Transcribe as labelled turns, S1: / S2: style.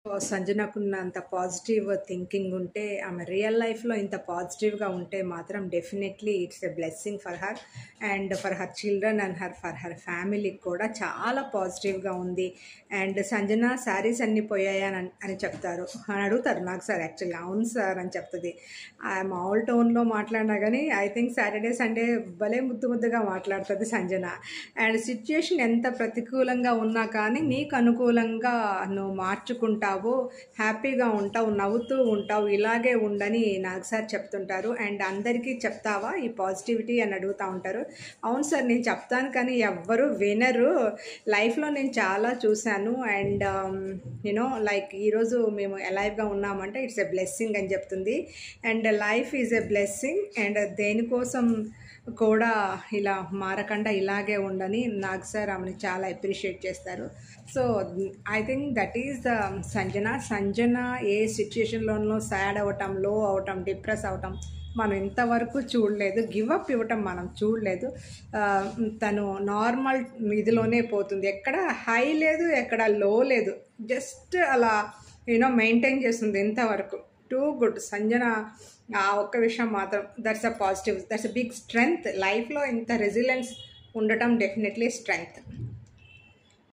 S1: సంజనకున్నంత positive thinking ఉంటే, ఆమె real లైఫ్‌లో ఇంత పాజిటివ్‌గా ఉంటే మాత్రం definitely it's a blessing for her and for her children and for her ఫ్యామిలీకి కూడా చాలా పాజిటివ్‌గా ఉంది. అండ్ సంజన శారీస్ అన్నీ పోయాయా అని చెప్తారు అని అడుగుతారు నాకు సార్. యాక్చువల్‌గా అవును సార్ అని చెప్తుంది. మామూలు టోన్‌లో మాట్లాడినా కానీ ఐ థింక్ సాటర్డే సండే భలే ముద్దుగా మాట్లాడుతుంది సంజన. అండ్ సిచ్యుయేషన్ ఎంత ప్రతికూలంగా ఉన్నా కానీ నీకు అనుకూలంగా నువ్వు మార్చుకుంటావు, హ్యాపీగా ఉంటావు, నవ్వుతూ ఉంటావు, ఇలాగే ఉండని నాకు సార్ చెప్తుంటారు. అండ్ అందరికీ చెప్తావా ఈ పాజిటివిటీ అని అడుగుతూ ఉంటారు. అవును సార్ నేను చెప్తాను కానీ ఎవ్వరు వినరు. లైఫ్లో నేను చాలా చూశాను అండ్ లైక్ ఈరోజు మేము అలైవ్గా ఉన్నామంటే ఇట్స్ ఎ బ్లెస్సింగ్ అని చెప్తుంది. And life is a blessing and దేనికోసం కూడా ఇలా మారకుండా ఇలాగే ఉండని నాగ్ సార్ ఆమెను చాలా అప్రిషియేట్ చేస్తారు. So I think that is the Sanjana ఏ సిచ్యుయేషన్లోనూ సాడ్ అవ్వటం, లో అవటం, డిప్రెస్ అవటం మనం ఇంతవరకు చూడలేదు. గివ్ అప్ ఇవ్వటం మనం చూడలేదు. తను నార్మల్ ఇదిలోనే పోతుంది. ఎక్కడ హై లేదు, ఎక్కడ లో లేదు, జస్ట్ అలా మెయింటైన్ చేస్తుంది ఇంతవరకు. Too good Sanjana. ఆ ఒక్క విషయం మాత్రం that's a positive, that's a big strength. లైఫ్లో ఇంత రెసిలెన్స్ ఉండటం డెఫినెట్లీ స్ట్రెంగ్త్.